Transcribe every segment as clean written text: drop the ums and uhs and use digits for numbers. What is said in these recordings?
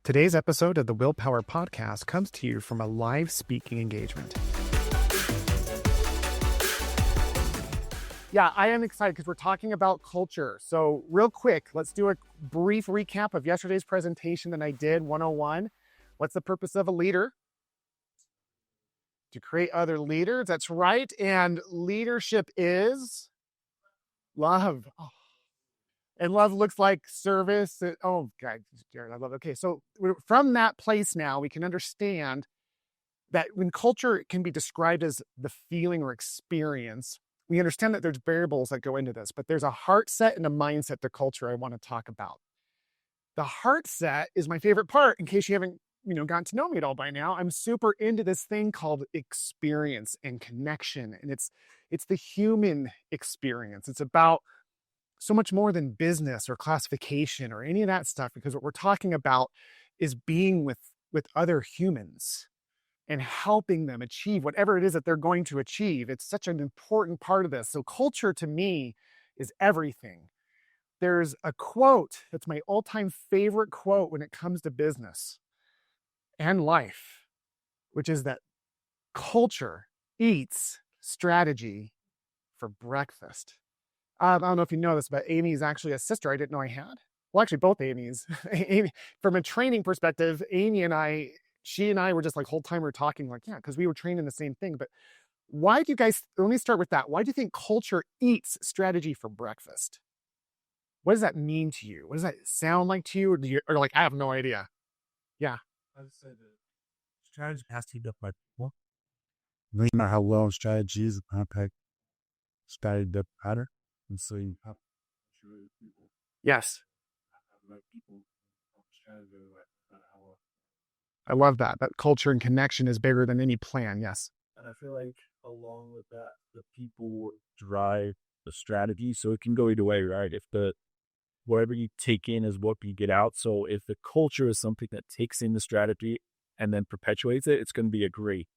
Today's episode of the Willpower Podcast comes to you from a live speaking engagement. Yeah, I am excited because we're talking about culture. So real quick, let's do a brief recap of yesterday's presentation that I did, 101. What's the purpose of a leader? To create other leaders, that's right. And leadership is love. Oh. And love looks like service. Oh, God, Jared, I love it. Okay, so from that place now, we can understand that when culture can be described as the feeling or experience, we understand that there's variables that go into this, but there's a heart set and a mindset to culture I want to talk about. The heart set is my favorite part, in case you haven't gotten to know me at all by now. I'm super into this thing called experience and connection, and it's the human experience. It's about so much more than business or classification or any of that stuff, because what we're talking about is being with other humans and helping them achieve whatever it is that they're going to achieve. It's such an important part of this. So culture to me is everything. There's a quote that's my all-time favorite quote when it comes to business and life, which is that culture eats strategy for breakfast. I don't know if you know this, but Amy is actually a sister I didn't know I had. Well, actually, both Amy's. Amy, from a training perspective, she and I were just like whole time we were talking like, yeah, because we were trained in the same thing. But why do you guys, let me start with that. Why do you think culture eats strategy for breakfast? What does that mean to you? What does that sound like to you? Or like, I have no idea. Yeah. I would say that strategy has to be built by people. No matter how well strategy is, compact strategy doesn't matter. And so you have to people. Yes. People strategy how well. I love that. That culture and connection is bigger than any plan. Yes. And I feel like along with that, the people drive the strategy. So it can go either way, right? If whatever you take in is what you get out. So if the culture is something that takes in the strategy and then perpetuates it, it's going to be a great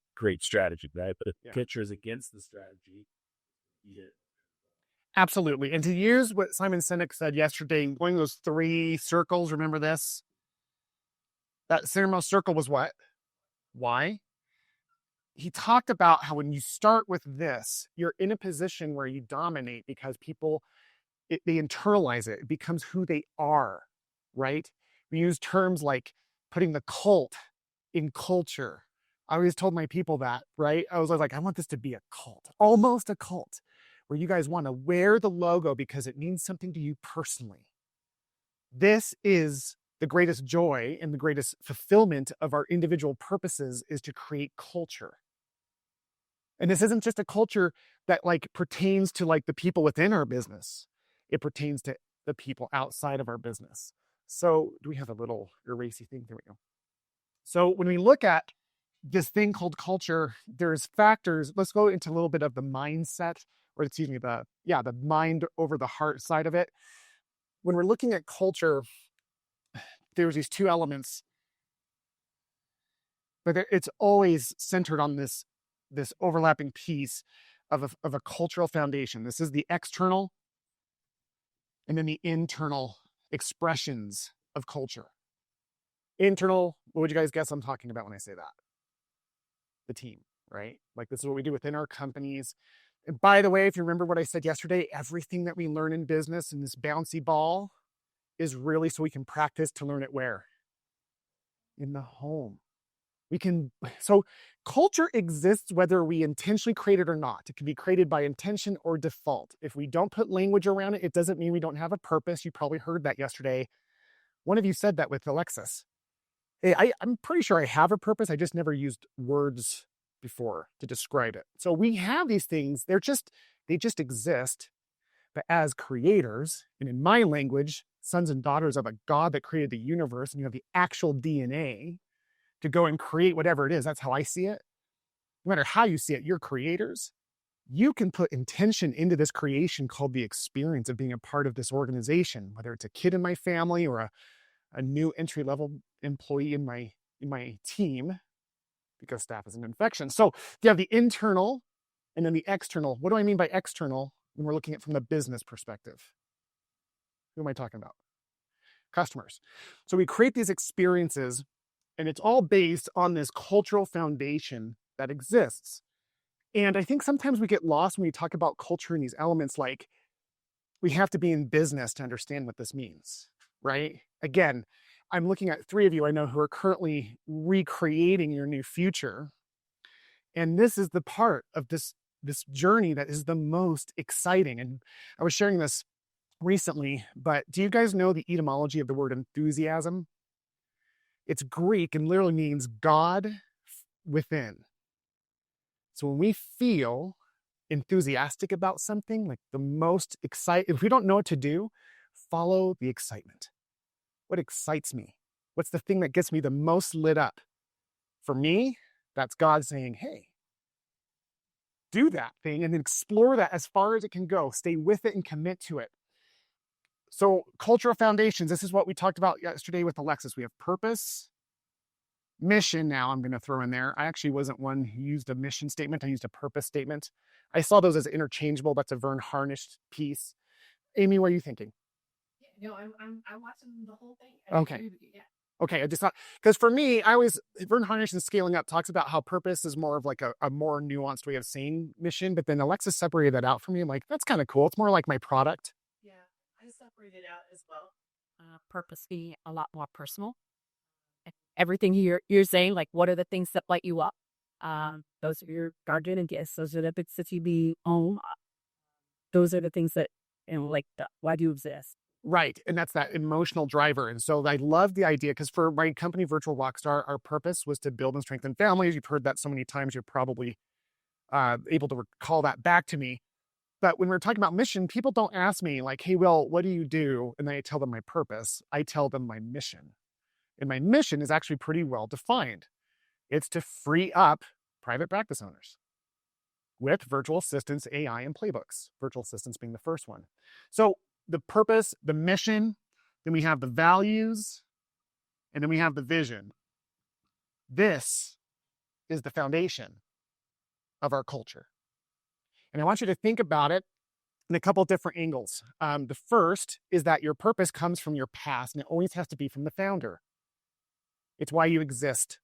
strategy, right? But if the culture is against the strategy, Absolutely. And to use what Simon Sinek said yesterday, going those 3 circles, remember this? That centermost circle was what? Why? He talked about how when you start with this, you're in a position where you dominate because people, they internalize it. It becomes who they are, right? We use terms like putting the cult in culture. I always told my people that, right? I was like, I want this to be a cult, almost a cult, where you guys want to wear the logo because it means something to you personally. This is the greatest joy and the greatest fulfillment of our individual purposes, is to create culture. And this isn't just a culture that like pertains to like the people within our business. It pertains to the people outside of our business. So do we have a little erasey thing? There we go. So when we look at this thing called culture, there's factors. Let's go into a little bit of the mindset, or excuse me, the mind over the heart side of it. When we're looking at culture, there's these 2 elements, but it's always centered on this overlapping piece of a cultural foundation. This is the external and then the internal expressions of culture. Internal, what would you guys guess I'm talking about when I say that? The team, right? Like this is what we do within our companies. And by the way, if you remember what I said yesterday, everything that we learn in business in this bouncy ball is really so we can practice to learn it where? In the home. So culture exists whether we intentionally create it or not. It can be created by intention or default. If we don't put language around it, it doesn't mean we don't have a purpose. You probably heard that yesterday. One of you said that with Alexis. Hey, I'm pretty sure I have a purpose. I just never used words before to describe it. So we have these things. They just exist. But as creators, and in my language, sons and daughters of a God that created the universe, and you have the actual DNA to go and create whatever it is. That's how I see it. No matter how you see it, you're creators. You can put intention into this creation called the experience of being a part of this organization, whether it's a kid in my family or a new entry-level employee in my team, because staff is an infection. So you have the internal and then the external. What do I mean by external when we're looking at it from the business perspective? Who am I talking about? customers. So we create these experiences, and it's all based on this cultural foundation that exists. And I think sometimes we get lost when we talk about culture and these elements, like we have to be in business to understand what this means, right? Again, I'm looking at three of you I know who are currently recreating your new future. And this is the part of this journey that is the most exciting. And I was sharing this recently, but do you guys know the etymology of the word enthusiasm? It's Greek and literally means God within. So when we feel enthusiastic about something, like the most excited, if we don't know what to do, follow the excitement. What excites me? What's the thing that gets me the most lit up? For me, that's God saying, hey, do that thing and then explore that as far as it can go. Stay with it and commit to it. So, cultural foundations, this is what we talked about yesterday with Alexis. We have purpose, mission. Now I'm going to throw in there. I actually wasn't one who used a mission statement. I used a purpose statement. I saw those as interchangeable. That's a Vern Harnish piece. Amy, what are you thinking? Yeah, no, I'm watching the whole thing. Okay. Yeah. Okay, I just thought, because for me, I always, Vern Harnish in Scaling Up talks about how purpose is more of like a more nuanced way of saying mission, but then Alexis separated that out for me. I'm like, that's kind of cool. It's more like my product. Yeah, I separated out as well. Purpose being a lot more personal. Everything you're saying, like what are the things that light you up? Those are your guardian and gifts. Those are the bits that you be own. Those are the things that, like, why do you exist? Right. And that's that emotional driver. And so I love the idea because for my company, Virtual Rockstar, our purpose was to build and strengthen families. You've heard that so many times, you're probably able to recall that back to me. But when we're talking about mission, people don't ask me, like, hey, Will, what do you do? And then I tell them my purpose. I tell them my mission. And my mission is actually pretty well defined. It's to free up private practice owners with virtual assistants, AI, and playbooks. Virtual assistants being the first one. So the purpose, the mission, then we have the values, and then we have the vision. This is the foundation of our culture. And I want you to think about it in a couple different angles. The first is that your purpose comes from your past, and it always has to be from the founder. It's why you exist.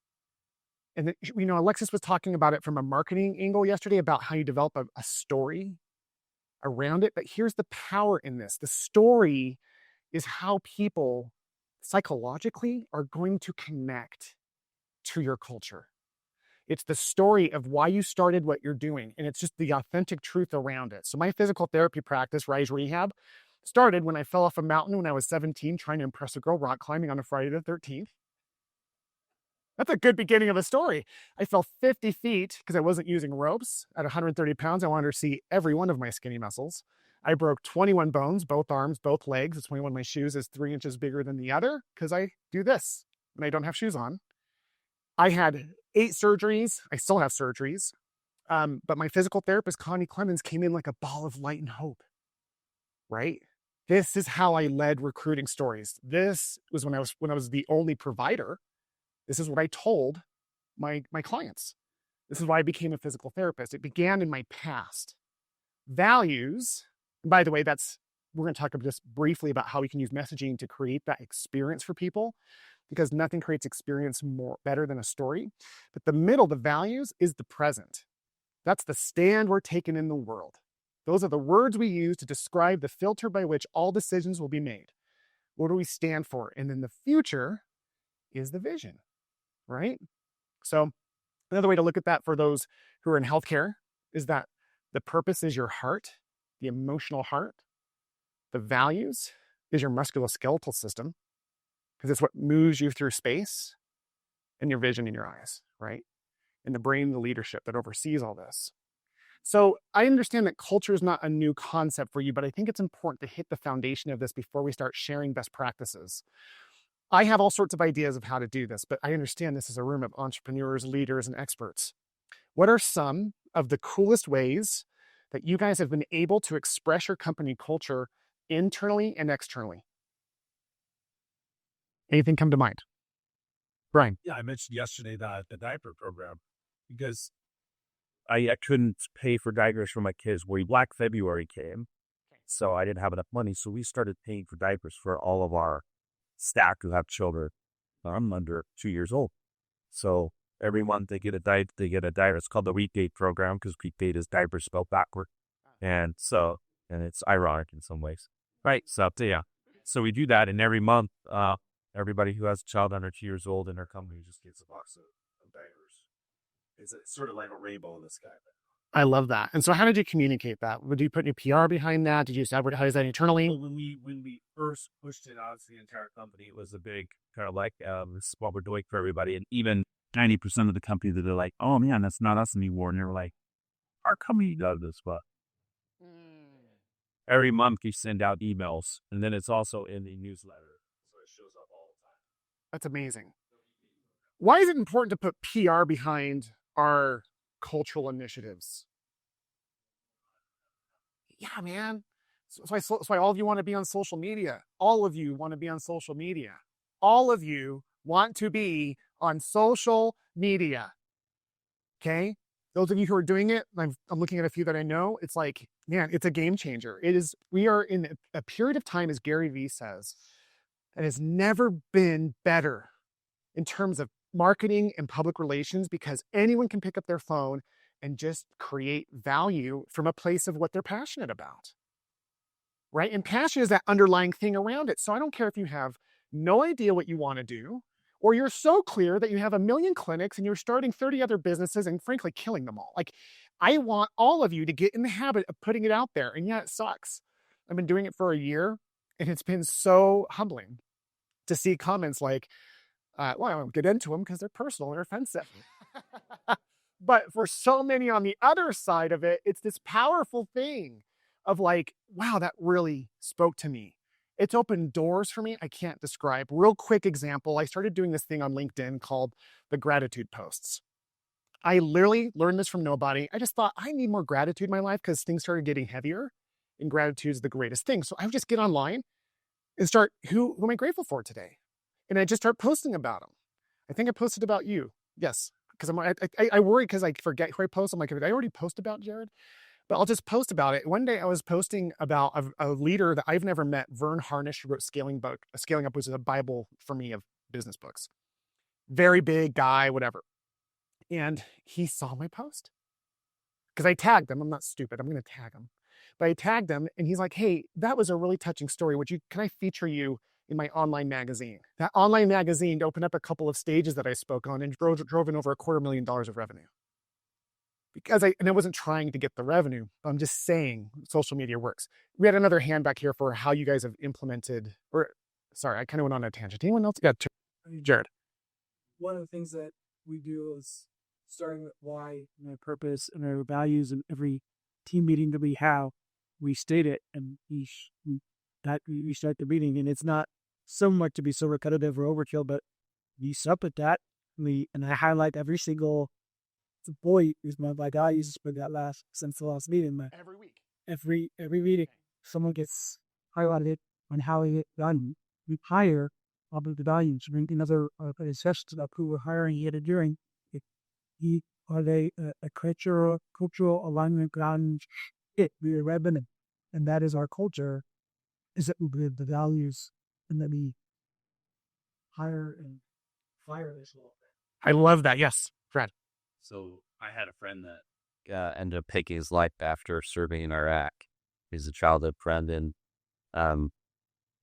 And Alexis was talking about it from a marketing angle yesterday about how you develop a story around it. But here's the power in this. The story is how people psychologically are going to connect to your culture. It's the story of why you started what you're doing. And it's just the authentic truth around it. So my physical therapy practice, Rise Rehab, started when I fell off a mountain when I was 17, trying to impress a girl rock climbing on a Friday the 13th. That's a good beginning of a story. I fell 50 feet because I wasn't using ropes. At 130 pounds, I wanted to see every one of my skinny muscles. I broke 21 bones, both arms, both legs. It's when one of my shoes is 3 inches bigger than the other because I do this when I don't have shoes on. I had 8 surgeries. I still have surgeries. But my physical therapist, Connie Clemens, came in like a ball of light and hope, right? This is how I led recruiting stories. This was when I was the only provider. This is what I told my clients. This is why I became a physical therapist. It began in my past. Values, and by the way, we're going to talk just briefly about how we can use messaging to create that experience for people, because nothing creates experience better than a story. But the middle, the values, is the present. That's the stand we're taking in the world. Those are the words we use to describe the filter by which all decisions will be made. What do we stand for? And then the future is the vision. Right? So another way to look at that for those who are in healthcare is that the purpose is your heart, the emotional heart. The values is your musculoskeletal system, because it's what moves you through space, and your vision in your eyes, right? And the brain, the leadership that oversees all this. So I understand that culture is not a new concept for you, but I think it's important to hit the foundation of this before we start sharing best practices. I have all sorts of ideas of how to do this, but I understand this is a room of entrepreneurs, leaders, and experts. What are some of the coolest ways that you guys have been able to express your company culture internally and externally? Anything come to mind? Brian? Yeah, I mentioned yesterday the diaper program because I couldn't pay for diapers for my kids. Black February came, so I didn't have enough money. So we started paying for diapers for all of our stack who have children under 2 years old. So every month they get a diet. It's called the Week 8 program because Week 8 is diaper spelled backward. And it's ironic in some ways. Right. So yeah. So we do that. And every month, everybody who has a child under 2 years old in our company just gets a box of diapers. It's sort of like a rainbow in the sky. I love that. And so how did you communicate that? Did you put any PR behind that? Did you advertise that internally? Well, when we first pushed it out to the entire company, it was a big kind of like, this is what we're doing for everybody. And even 90% of the company that are like, oh man, that's not us anymore. And they were like, our company does this, but every month you send out emails, and then it's also in the newsletter. So it shows up all the time. That's amazing. Why is it important to put PR behind our cultural initiatives? Yeah, man. So why all of you want to be on social media. All of you want to be on social media. All of you want to be on social media. Okay? Those of you who are doing it, I'm looking at a few that I know, it's like, man, it's a game changer. We are in a period of time, as Gary Vee says, that has never been better in terms of marketing and public relations, because anyone can pick up their phone and just create value from a place of what they're passionate about. Right? And passion is that underlying thing around it. So I don't care if you have no idea what you want to do, or you're so clear that you have 1 million clinics and you're starting 30 other businesses and frankly killing them all. Like, I want all of you to get in the habit of putting it out there. And yeah, it sucks. I've been doing it for a year, and it's been so humbling to see comments like, well, I won't get into them because they're personal and offensive. But for so many on the other side of it, it's this powerful thing of like, wow, that really spoke to me. It's opened doors for me I can't describe. Real quick example, I started doing this thing on LinkedIn called the gratitude posts. I literally learned this from nobody. I just thought I need more gratitude in my life because things started getting heavier, and gratitude is the greatest thing. So I would just get online and start, who am I grateful for today? And I just start posting about them. I think I posted about you. Yes, because I worry because I forget who I post. I'm like, did I already post about Jared? But I'll just post about it. One day I was posting about a leader that I've never met, Vern Harnish, who wrote Scaling Up, which is a Bible for me of business books. Very big guy, whatever. And he saw my post because I tagged him. I'm not stupid. I'm going to tag him. But I tagged him, and he's like, hey, that was a really touching story. Can I feature you in my online magazine? That online magazine opened up a couple of stages that I spoke on and drove in over $250,000 of revenue. And I wasn't trying to get the revenue. I'm just saying social media works. We had another hand back here for how you guys have implemented, sorry, I kind of went on a tangent. Anyone else? Got Jared. One of the things that we do is starting with why and our purpose and our values, and every team meeting that we have, we state it, and we start the meeting. And it's not so much to be so repetitive or overkill, but we sup at that. And I highlight every single boy is my guy uses for that since the last meeting. Every week. Every meeting, someone gets highlighted on how he get done. We hire the values. Bring another sessions of who we're hiring yet during. Are they a cultural alignment ground? We are revenant, and that is our culture. Is that we believe the values, and that we hire and fire this law. I love that. Yes, Fred. So I had a friend that ended up taking his life after serving in Iraq. He's a childhood friend, and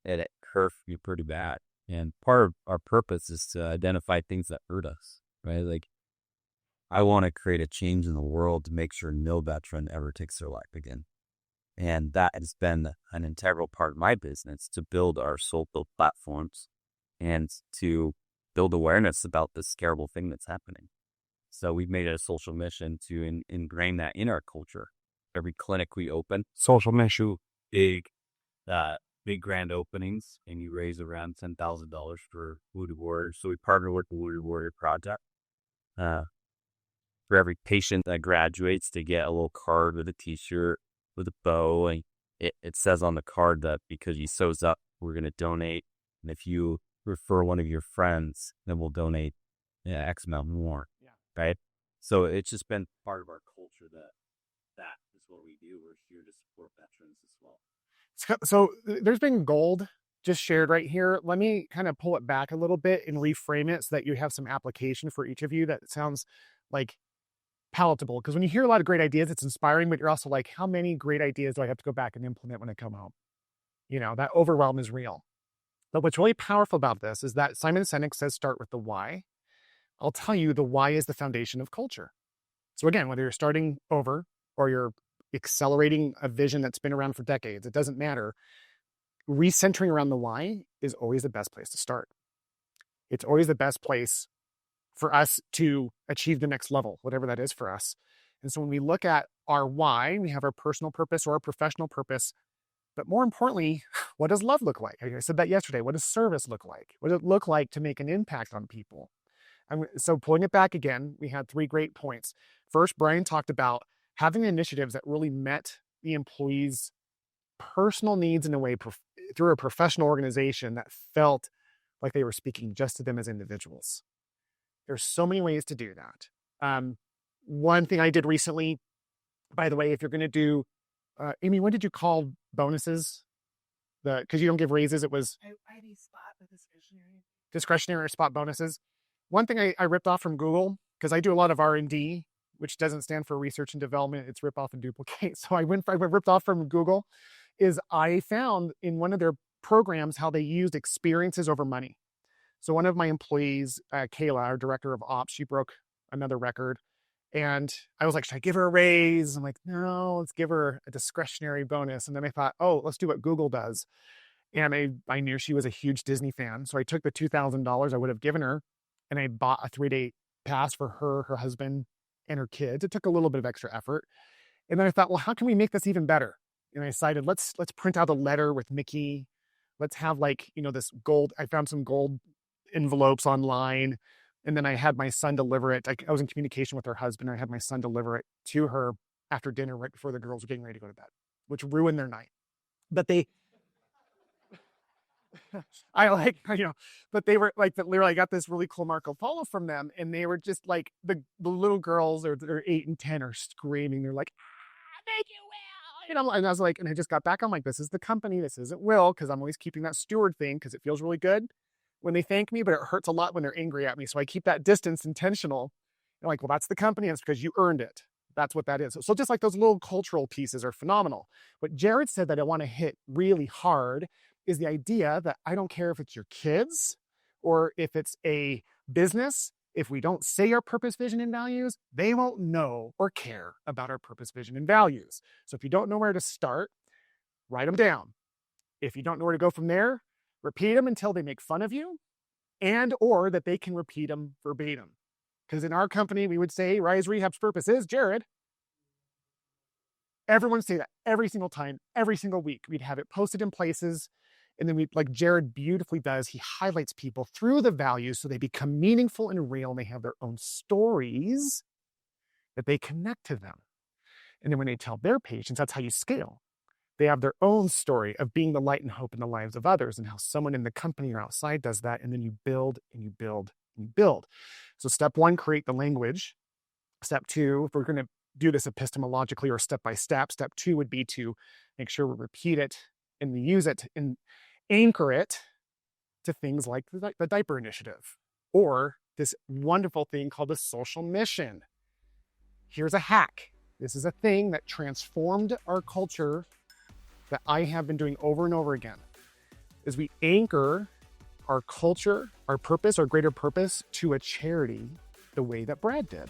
it hurt me pretty bad. And part of our purpose is to identify things that hurt us, right? Like, I want to create a change in the world to make sure no veteran ever takes their life again. And that has been an integral part of my business, to build our soul-built platforms and to build awareness about this terrible thing that's happening. So we've made it a social mission to ingrain that in our culture. Every clinic we open, Social mission. big grand openings, and you raise around $10,000 for Wounded Warriors. So we partner with the Wounded Warrior Project. For every patient that graduates, they get a little card with a T-shirt with a bow, and it says on the card that because he sews up, we're going to donate, and if you refer one of your friends, then we'll donate X amount more. Yeah. Right? So it's just been part of our culture that is what we do. We're here to support veterans as well. So there's been gold just shared right here, let me kind of pull it back a little bit and reframe it so that you have some application for each of you that sounds like palatable. Because when you hear a lot of great ideas, it's inspiring, but you're also like, how many great ideas do I have to go back and implement when I come home? That overwhelm is real. But what's really powerful about this is that Simon Sinek says start with the why. I'll tell you, the why is the foundation of culture. So again, whether you're starting over or you're accelerating a vision that's been around for decades, it doesn't matter. Recentering around the why is always the best place to start. It's always the best place for us to achieve the next level, whatever that is for us. And so when we look at our why, we have our personal purpose or our professional purpose. But more importantly, what does love look like? I said that yesterday. What does service look like? What does it look like to make an impact on people? And so pulling it back again, we had 3 great points. First, Brian talked about having initiatives that really met the employees' personal needs in a way through a professional organization that felt like they were speaking just to them as individuals. There's so many ways to do that. One thing I did recently, by the way, if you're going to do, Amy, what did you call bonuses? Because you don't give raises, it was I need spot with discretionary or spot bonuses. One thing I ripped off from Google, because I do a lot of R&D, which doesn't stand for research and development, it's rip off and duplicate. So I ripped off from Google, is I found in one of their programs how they used experiences over money. So one of my employees, Kayla, our director of ops, she broke another record. And I was like, should I give her a raise? I'm like, no, let's give her a discretionary bonus. And then I thought, oh, let's do what Google does. And I knew she was a huge Disney fan. So I took the $2,000 I would have given her and I bought a 3-day pass for her, her husband, and her kids. It took a little bit of extra effort. And then I thought, well, how can we make this even better? And I decided, let's print out a letter with Mickey. Let's have this gold. I found some gold envelopes online. And then I had my son deliver it. I was in communication with her husband. I had my son deliver it to her after dinner, right before the girls were getting ready to go to bed, which ruined their night. But but they were like, I got this really cool Marco Polo from them. And they were just like, the little girls, they're 8 and 10 are screaming. They're like, thank you, Will. And I was like, and I just got back. I'm like, this is the company. This isn't Will. Cause I'm always keeping that steward thing because it feels really good when they thank me, but it hurts a lot when they're angry at me. So I keep that distance intentional. And like, well, that's the company. And it's because you earned it. That's what that is. So just like those little cultural pieces are phenomenal. What Jared said that I want to hit really hard is the idea that I don't care if it's your kids or if it's a business. If we don't say our purpose, vision, and values, they won't know or care about our purpose, vision, and values. So if you don't know where to start, write them down. If you don't know where to go from there, repeat them until they make fun of you or that they can repeat them verbatim. Because in our company, we would say Rise Rehab's purpose is Jared. Everyone say that every single time, every single week. We'd have it posted in places. And then like Jared beautifully does, he highlights people through the values so they become meaningful and real and they have their own stories that they connect to them. And then when they tell their patients, that's how you scale. They have their own story of being the light and hope in the lives of others and how someone in the company or outside does that. And then you build and you build and you build. So step 1, create the language. Step 2, if we're going to do this epistemologically or step by step, step 2 would be to make sure we repeat it and we use it and anchor it to things like the diaper initiative or this wonderful thing called the social mission. Here's a hack. This is a thing that transformed our culture that I have been doing over and over again, is we anchor our culture, our purpose, our greater purpose to a charity the way that Brad did.